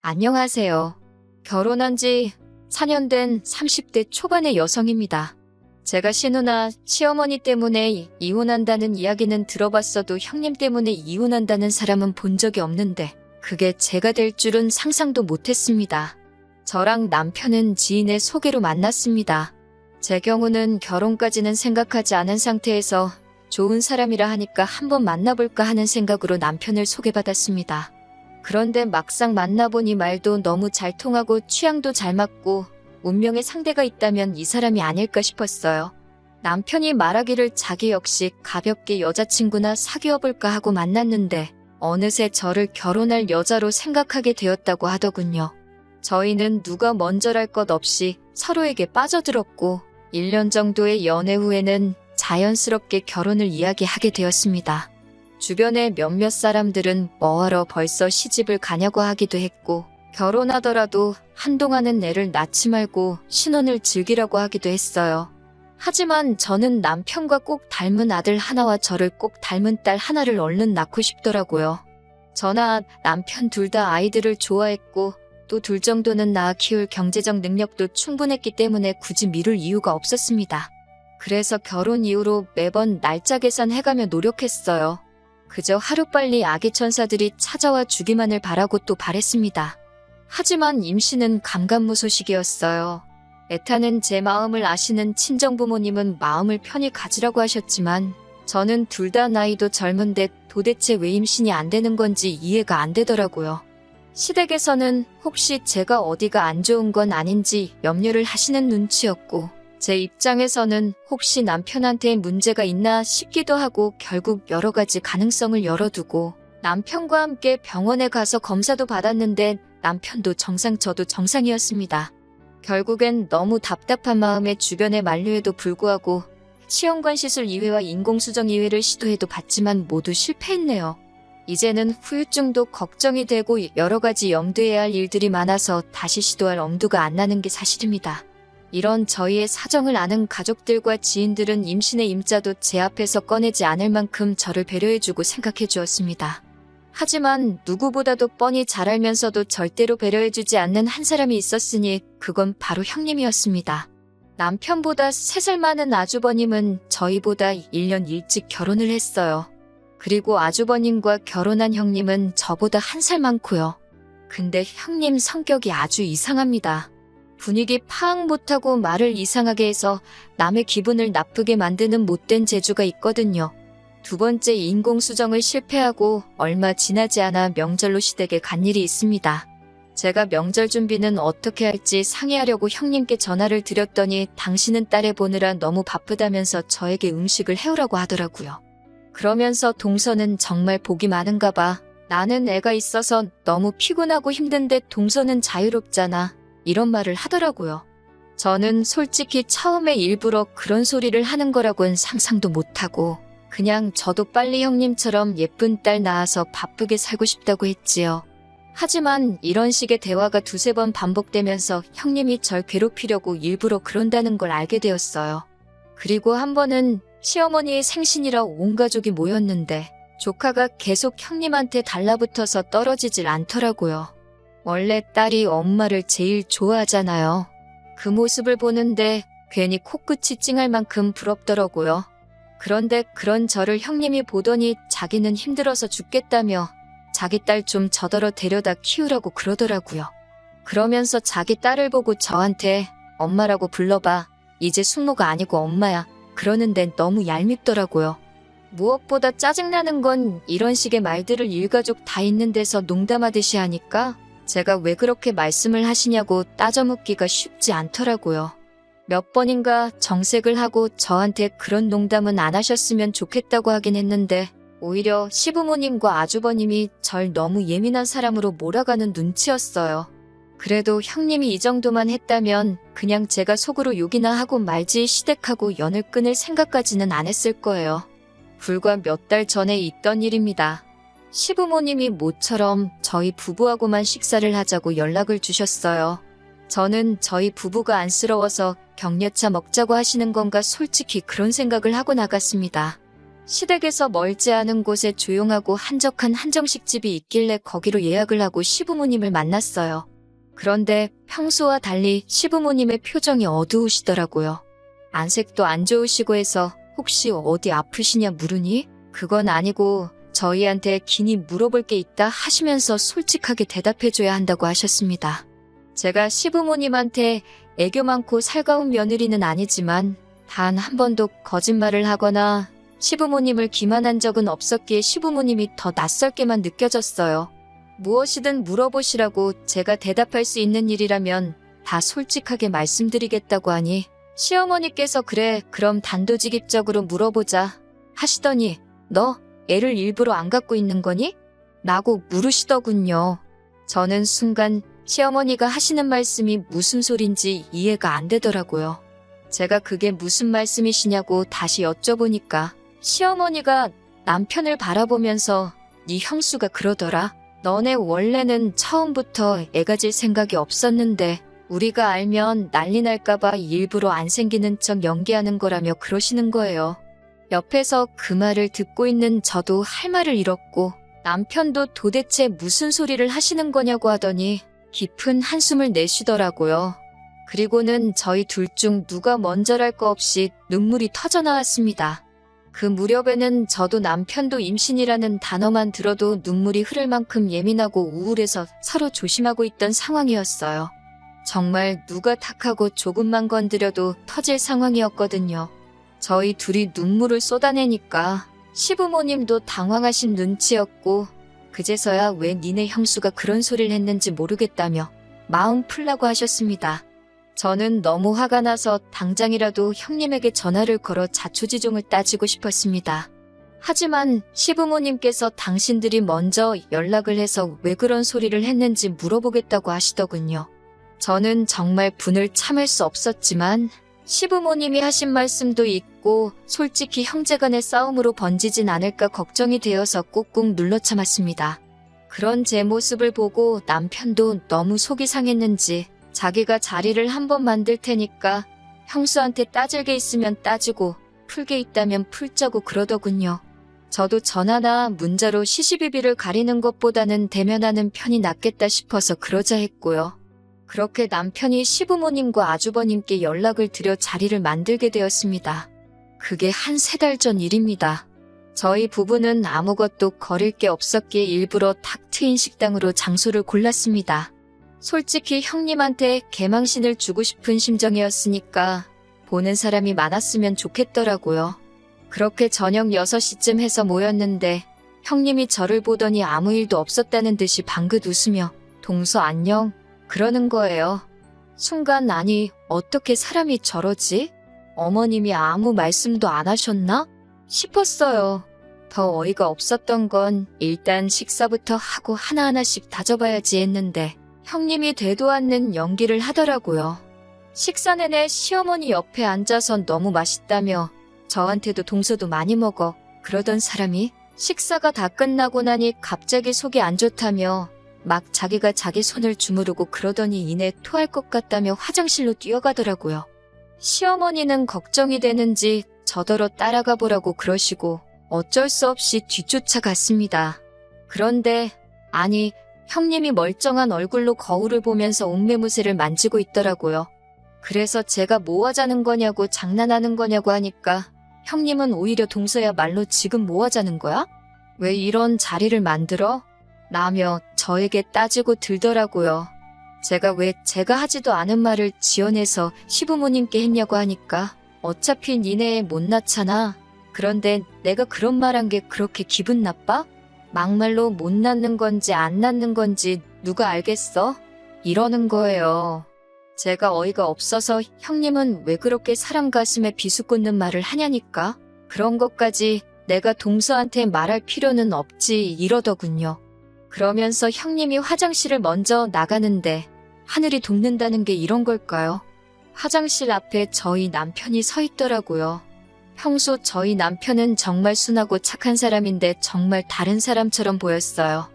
안녕하세요. 결혼한 지 4년 된 30대 초반의 여성입니다. 제가 신우나 시어머니 때문에 이혼한다는 이야기는 들어봤어도 형님 때문에 이혼한다는 사람은 본 적이 없는데 그게 제가 될 줄은 상상도 못했습니다. 저랑 남편은 지인의 소개로 만났습니다. 제 경우는 결혼까지는 생각하지 않은 상태에서 좋은 사람이라 하니까 한번 만나볼까 하는 생각으로 남편을 소개받았습니다. 그런데 막상 만나보니 말도 너무 잘 통하고 취향도 잘 맞고 운명의 상대가 있다면 이 사람이 아닐까 싶었어요. 남편이 말하기를 자기 역시 가볍게 여자친구나 사귀어볼까 하고 만났는데 어느새 저를 결혼할 여자로 생각하게 되었다고 하더군요. 저희는 누가 먼저랄 것 없이 서로에게 빠져들었고 1년 정도의 연애 후에는 자연스럽게 결혼을 이야기하게 되었습니다. 주변의 몇몇 사람들은 뭐하러 벌써 시집을 가냐고 하기도 했고 결혼하더라도 한동안은 애를 낳지 말고 신혼을 즐기라고 하기도 했어요. 하지만 저는 남편과 꼭 닮은 아들 하나와 저를 꼭 닮은 딸 하나를 얼른 낳고 싶더라고요. 저나 남편 둘 다 아이들을 좋아했고 또 둘 정도는 낳아 키울 경제적 능력도 충분했기 때문에 굳이 미룰 이유가 없었습니다. 그래서 결혼 이후로 매번 날짜 계산해가며 노력했어요. 그저 하루빨리 아기 천사들이 찾아와 주기만을 바라고 또 바랬습니다. 하지만 임신은 감감무소식이었어요. 애타는 제 마음을 아시는 친정부모님은 마음을 편히 가지라고 하셨지만 저는 둘 다 나이도 젊은데 도대체 왜 임신이 안 되는 건지 이해가 안 되더라고요. 시댁에서는 혹시 제가 어디가 안 좋은 건 아닌지 염려를 하시는 눈치였고 제 입장에서는 혹시 남편한테 문제가 있나 싶기도 하고 결국 여러 가지 가능성을 열어두고 남편과 함께 병원에 가서 검사도 받았는데 남편도 정상 저도 정상이었습니다. 결국엔 너무 답답한 마음에 주변에 만류에도 불구하고 시험관 시술 2회와 인공수정 2회를 시도해도 봤지만 모두 실패했네요. 이제는 후유증도 걱정이 되고 여러 가지 염두해야 할 일들이 많아서 다시 시도할 엄두가 안 나는 게 사실입니다. 이런 저희의 사정을 아는 가족들과 지인들은 임신의 임자도 제 앞에서 꺼내지 않을 만큼 저를 배려해주고 생각해 주었습니다. 하지만 누구보다도 뻔히 잘 알면서도 절대로 배려해주지 않는 한 사람이 있었으니 그건 바로 형님이었습니다. 남편보다 3살 많은 아주버님은 저희보다 1년 일찍 결혼을 했어요. 그리고 아주버님과 결혼한 형님은 저보다 1살 많고요. 근데 형님 성격이 아주 이상합니다. 분위기 파악 못하고 말을 이상하게 해서 남의 기분을 나쁘게 만드는 못된 재주가 있거든요. 두 번째 인공수정을 실패하고 얼마 지나지 않아 명절로 시댁에 간 일이 있습니다. 제가 명절 준비는 어떻게 할지 상의하려고 형님께 전화를 드렸더니 당신은 딸애 보느라 너무 바쁘다면서 저에게 음식을 해오라고 하더라고요. 그러면서 동서는 정말 복이 많은가 봐. 나는 애가 있어서 너무 피곤하고 힘든데 동서는 자유롭잖아. 이런 말을 하더라고요. 저는 솔직히 처음에 일부러 그런 소리를 하는 거라고는 상상도 못하고 그냥 저도 빨리 형님처럼 예쁜 딸 낳아서 바쁘게 살고 싶다고 했지요. 하지만 이런 식의 대화가 2-3번 반복되면서 형님이 절 괴롭히려고 일부러 그런다는 걸 알게 되었어요. 그리고 한 번은 시어머니의 생신이라 온 가족이 모였는데 조카가 계속 형님한테 달라붙어서 떨어지질 않더라고요. 원래 딸이 엄마를 제일 좋아하잖아요. 그 모습을 보는데 괜히 코끝이 찡할 만큼 부럽더라고요. 그런데 그런 저를 형님이 보더니 자기는 힘들어서 죽겠다며 자기 딸 좀 저더러 데려다 키우라고 그러더라고요. 그러면서 자기 딸을 보고 저한테 엄마라고 불러봐. 이제 숙모가 아니고 엄마야. 그러는데 너무 얄밉더라고요. 무엇보다 짜증나는 건 이런 식의 말들을 일가족 다 있는 데서 농담하듯이 하니까 제가 왜 그렇게 말씀을 하시냐고 따져 묻기가 쉽지 않더라고요. 몇 번인가 정색을 하고 저한테 그런 농담은 안 하셨으면 좋겠다고 하긴 했는데 오히려 시부모님과 아주버님이 절 너무 예민한 사람으로 몰아가는 눈치였어요. 그래도 형님이 이 정도만 했다면 그냥 제가 속으로 욕이나 하고 말지 시댁하고 연을 끊을 생각까지는 안 했을 거예요. 불과 몇 달 전에 있던 일입니다. 시부모님이 모처럼 저희 부부하고만 식사를 하자고 연락을 주셨어요. 저는 저희 부부가 안쓰러워서 격려차 먹자고 하시는 건가 솔직히 그런 생각을 하고 나갔습니다. 시댁에서 멀지 않은 곳에 조용하고 한적한 한정식집이 있길래 거기로 예약을 하고 시부모님을 만났어요. 그런데 평소와 달리 시부모님의 표정이 어두우시더라고요. 안색도 안 좋으시고 해서 혹시 어디 아프시냐 물으니 그건 아니고 저희한테 긴히 물어볼 게 있다 하시면서 솔직하게 대답해줘야 한다고 하셨습니다. 제가 시부모님한테 애교 많고 살가운 며느리는 아니지만 단 한 번도 거짓말을 하거나 시부모님을 기만한 적은 없었기에 시부모님이 더 낯설게만 느껴졌어요. 무엇이든 물어보시라고 제가 대답할 수 있는 일이라면 다 솔직하게 말씀드리겠다고 하니 시어머니께서 그래 그럼 단도직입적으로 물어보자 하시더니 너 애를 일부러 안 갖고 있는 거니? 라고 물으시더군요. 저는 순간 시어머니가 하시는 말씀이 무슨 소린지 이해가 안 되더라고요. 제가 그게 무슨 말씀이시냐고 다시 여쭤보니까 시어머니가 남편을 바라보면서 네 형수가 그러더라. 너네 원래는 처음부터 애 가질 생각이 없었는데 우리가 알면 난리 날까봐 일부러 안 생기는 척 연기하는 거라며 그러시는 거예요. 옆에서 그 말을 듣고 있는 저도 할 말을 잃었고 남편도 도대체 무슨 소리를 하시는 거냐고 하더니 깊은 한숨을 내쉬더라고요. 그리고는 저희 둘 중 누가 먼저랄 거 없이 눈물이 터져나왔습니다. 그 무렵에는 저도 남편도 임신이라는 단어만 들어도 눈물이 흐를 만큼 예민하고 우울해서 서로 조심하고 있던 상황이었어요. 정말 누가 탁하고 조금만 건드려도 터질 상황이었거든요. 저희 둘이 눈물을 쏟아내니까 시부모님도 당황하신 눈치였고 그제서야 왜 니네 형수가 그런 소리를 했는지 모르겠다며 마음 풀라고 하셨습니다. 저는 너무 화가 나서 당장이라도 형님에게 전화를 걸어 자초지종을 따지고 싶었습니다. 하지만 시부모님께서 당신들이 먼저 연락을 해서 왜 그런 소리를 했는지 물어보겠다고 하시더군요. 저는 정말 분을 참을 수 없었지만 시부모님이 하신 말씀도 있고 솔직히 형제간의 싸움으로 번지진 않을까 걱정이 되어서 꾹꾹 눌러 참았습니다. 그런 제 모습을 보고 남편도 너무 속이 상했는지 자기가 자리를 한번 만들 테니까 형수한테 따질 게 있으면 따지고 풀 게 있다면 풀자고 그러더군요. 저도 전화나 문자로 시시비비를 가리는 것보다는 대면하는 편이 낫겠다 싶어서 그러자 했고요. 그렇게 남편이 시부모님과 아주버님께 연락을 드려 자리를 만들게 되었습니다. 그게 한 3달 전 일입니다. 저희 부부는 아무것도 거릴 게 없었기에 일부러 탁 트인 식당으로 장소를 골랐습니다. 솔직히 형님한테 개망신을 주고 싶은 심정이었으니까 보는 사람이 많았으면 좋겠더라고요. 그렇게 저녁 6시쯤 해서 모였는데 형님이 저를 보더니 아무 일도 없었다는 듯이 방긋 웃으며 동서 안녕 그러는 거예요. 순간 아니 어떻게 사람이 저러지? 어머님이 아무 말씀도 안 하셨나? 싶었어요. 더 어이가 없었던 건 일단 식사부터 하고 하나하나씩 다져봐야지 했는데 형님이 되도 않는 연기를 하더라고요. 식사 내내 시어머니 옆에 앉아서 너무 맛있다며 저한테도 동서도 많이 먹어 그러던 사람이 식사가 다 끝나고 나니 갑자기 속이 안 좋다며 막 자기가 자기 손을 주무르고 그러더니 이내 토할 것 같다며 화장실로 뛰어가더라고요. 시어머니는 걱정이 되는지 저더러 따라가 보라고 그러시고 어쩔 수 없이 뒤쫓아갔습니다. 그런데 아니 형님이 멀쩡한 얼굴로 거울을 보면서 옥매무새를 만지고 있더라고요. 그래서 제가 뭐 하자는 거냐고 장난하는 거냐고 하니까 형님은 오히려 동서야말로 지금 뭐 하자는 거야? 왜 이런 자리를 만들어? 라며 저에게 따지고 들더라고요. 제가 왜 제가 하지도 않은 말을 지어내서 시부모님께 했냐고 하니까 어차피 니네 애 못 낳잖아. 그런데 내가 그런 말한 게 그렇게 기분 나빠? 막말로 못 낳는 건지 안 낳는 건지 누가 알겠어? 이러는 거예요. 제가 어이가 없어서 형님은 왜 그렇게 사람 가슴에 비수 꽂는 말을 하냐니까? 그런 것까지 내가 동서한테 말할 필요는 없지 이러더군요. 그러면서 형님이 화장실을 먼저 나가는데 하늘이 돕는다는 게 이런 걸까요? 화장실 앞에 저희 남편이 서 있더라고요. 평소 저희 남편은 정말 순하고 착한 사람인데 정말 다른 사람처럼 보였어요.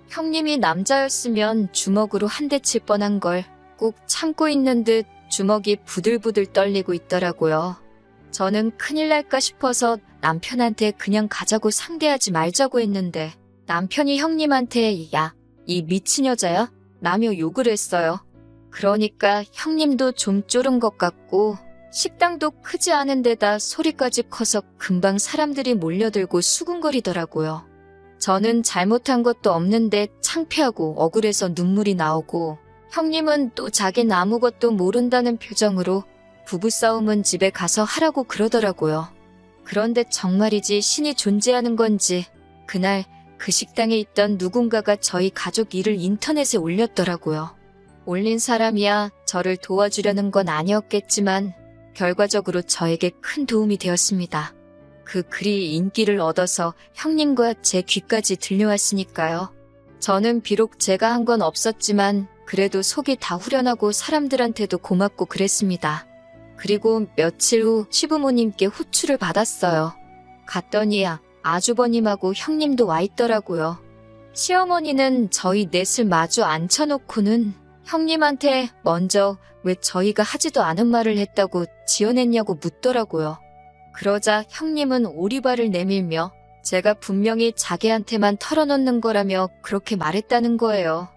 형님이 남자였으면 주먹으로 한 대 칠 뻔한 걸 꼭 참고 있는 듯 주먹이 부들부들 떨리고 있더라고요. 저는 큰일 날까 싶어서 남편한테 그냥 가자고 상대하지 말자고 했는데 남편이 형님한테 야, 이 미친 여자야? 라며 욕을 했어요. 그러니까 형님도 좀 쫄은 것 같고 식당도 크지 않은 데다 소리까지 커서 금방 사람들이 몰려들고 수군거리더라고요. 저는 잘못한 것도 없는데 창피하고 억울해서 눈물이 나오고 형님은 또 자긴 아무것도 모른다는 표정으로 부부싸움은 집에 가서 하라고 그러더라고요. 그런데 정말이지 신이 존재하는 건지 그날 그 식당에 있던 누군가가 저희 가족 일을 인터넷에 올렸더라고요. 올린 사람이야 저를 도와주려는 건 아니었겠지만 결과적으로 저에게 큰 도움이 되었습니다. 그 글이 인기를 얻어서 형님과 제 귀까지 들려왔으니까요. 저는 비록 제가 한 건 없었지만 그래도 속이 다 후련하고 사람들한테도 고맙고 그랬습니다. 그리고 며칠 후 시부모님께 호출을 받았어요. 갔더니 아주버님하고 형님도 와 있더라고요. 시어머니는 저희 넷을 마주 앉혀놓고는 형님한테 먼저 왜 저희가 하지도 않은 말을 했다고 지어냈냐고 묻더라고요. 그러자 형님은 오리발을 내밀며 제가 분명히 자기한테만 털어놓는 거라며 그렇게 말했다는 거예요.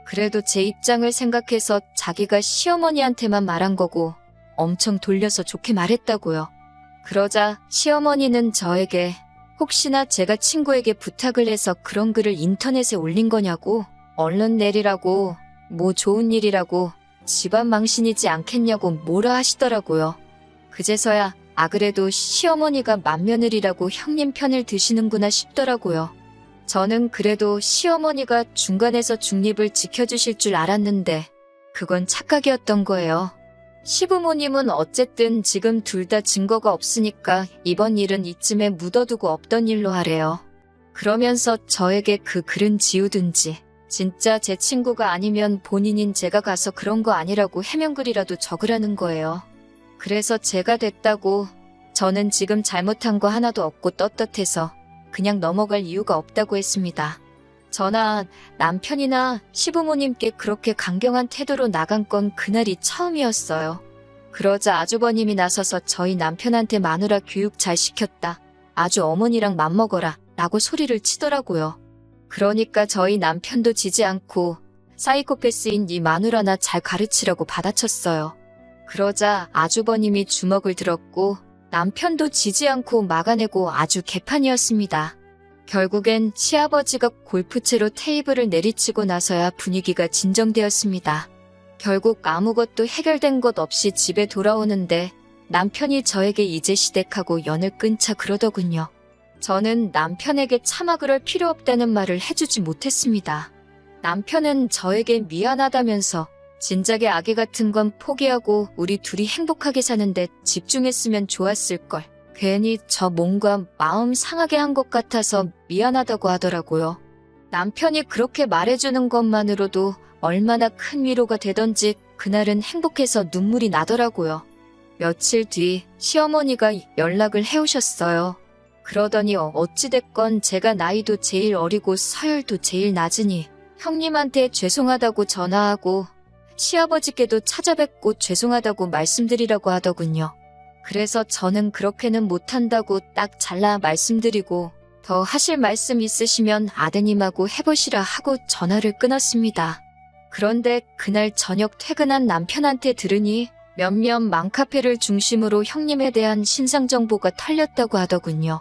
그래도 제 입장을 생각해서 자기가 시어머니한테만 말한 거고 엄청 돌려서 좋게 말했다고요. 그러자 시어머니는 저에게 혹시나 제가 친구에게 부탁을 해서 그런 글을 인터넷에 올린 거냐고 얼른 내리라고 뭐 좋은 일이라고 집안 망신이지 않겠냐고 뭐라 하시더라고요. 그제서야 그래도 시어머니가 맏며느리라고 형님 편을 드시는구나 싶더라고요. 저는 그래도 시어머니가 중간에서 중립을 지켜주실 줄 알았는데 그건 착각이었던 거예요. 시부모님은 어쨌든 지금 둘 다 증거가 없으니까 이번 일은 이쯤에 묻어두고 없던 일로 하래요. 그러면서 저에게 그 글은 지우든지 진짜 제 친구가 아니면 본인인 제가 가서 그런 거 아니라고 해명글이라도 적으라는 거예요. 그래서 제가 됐다고 저는 지금 잘못한 거 하나도 없고 떳떳해서 그냥 넘어갈 이유가 없다고 했습니다. 저나 남편이나 시부모님께 그렇게 강경한 태도로 나간 건 그날이 처음이었어요. 그러자 아주버님이 나서서 저희 남편한테 마누라 교육 잘 시켰다. 아주 어머니랑 맘먹어라 라고 소리를 치더라고요. 그러니까 저희 남편도 지지 않고 사이코패스인 이 마누라나 잘 가르치라고 받아쳤어요. 그러자 아주버님이 주먹을 들었고 남편도 지지 않고 막아내고 아주 개판이었습니다. 결국엔 시아버지가 골프채로 테이블을 내리치고 나서야 분위기가 진정되었습니다. 결국 아무것도 해결된 것 없이 집에 돌아오는데 남편이 저에게 이제 시댁하고 연을 끊자 그러더군요. 저는 남편에게 차마 그럴 필요 없다는 말을 해주지 못했습니다. 남편은 저에게 미안하다면서 진작에 아기 같은 건 포기하고 우리 둘이 행복하게 사는데 집중했으면 좋았을걸. 괜히 저 뭔가 마음 상하게 한 것 같아서 미안하다고 하더라고요. 남편이 그렇게 말해주는 것만으로도 얼마나 큰 위로가 되던지 그날은 행복해서 눈물이 나더라고요. 며칠 뒤 시어머니가 연락을 해오셨어요. 그러더니 어찌됐건 제가 나이도 제일 어리고 서열도 제일 낮으니 형님한테 죄송하다고 전화하고 시아버지께도 찾아뵙고 죄송하다고 말씀드리라고 하더군요. 그래서 저는 그렇게는 못한다고 딱 잘라 말씀드리고 더 하실 말씀 있으시면 아드님하고 해보시라 하고 전화를 끊었습니다. 그런데 그날 저녁 퇴근한 남편한테 들으니 몇몇 맘카페를 중심으로 형님에 대한 신상 정보가 털렸다고 하더군요.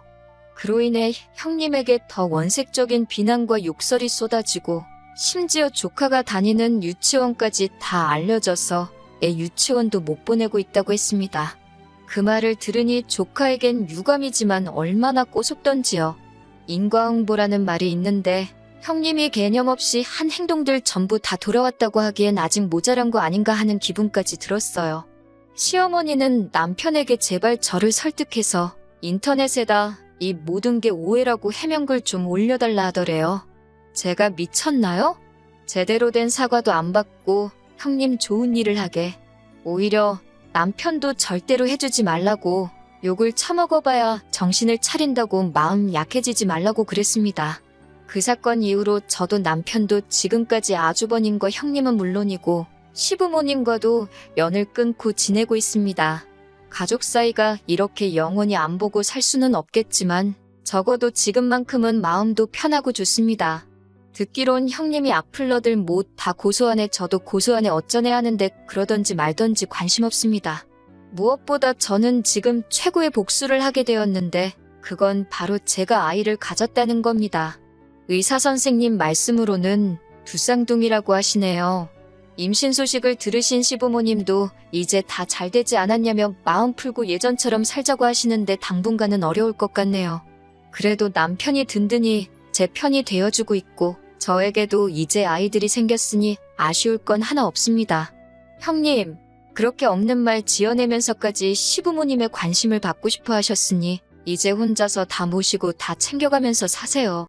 그로 인해 형님에게 더 원색적인 비난과 욕설이 쏟아지고 심지어 조카가 다니는 유치원까지 다 알려져서 애 유치원도 못 보내고 있다고 했습니다. 그 말을 들으니 조카에겐 유감이지만 얼마나 꼬숩던지요. 인과응보라는 말이 있는데 형님이 개념 없이 한 행동들 전부 다 돌아왔다고 하기엔 아직 모자란 거 아닌가 하는 기분까지 들었어요. 시어머니는 남편에게 제발 저를 설득해서 인터넷에다 이 모든 게 오해라고 해명글 좀 올려달라 하더래요. 제가 미쳤나요? 제대로 된 사과도 안 받고 형님 좋은 일을 하게. 오히려 남편도 절대로 해주지 말라고 욕을 처먹어봐야 정신을 차린다고 마음 약해지지 말라고 그랬습니다. 그 사건 이후로 저도 남편도 지금까지 아주버님과 형님은 물론이고 시부모님과도 연을 끊고 지내고 있습니다. 가족 사이가 이렇게 영원히 안 보고 살 수는 없겠지만 적어도 지금만큼은 마음도 편하고 좋습니다. 듣기론 형님이 악플러들 못 다 고소하네. 저도 고소하네 어쩌네 하는데 그러던지 말던지 관심 없습니다. 무엇보다 저는 지금 최고의 복수를 하게 되었는데 그건 바로 제가 아이를 가졌다는 겁니다. 의사 선생님 말씀으로는 두 쌍둥이라고 하시네요. 임신 소식을 들으신 시부모님도 이제 다 잘 되지 않았냐며 마음 풀고 예전처럼 살자고 하시는데 당분간은 어려울 것 같네요. 그래도 남편이 든든히 제 편이 되어주고 있고 저에게도 이제 아이들이 생겼으니 아쉬울 건 하나 없습니다. 형님, 그렇게 없는 말 지어내면서까지 시부모님의 관심을 받고 싶어 하셨으니 이제 혼자서 다 모시고 다 챙겨가면서 사세요.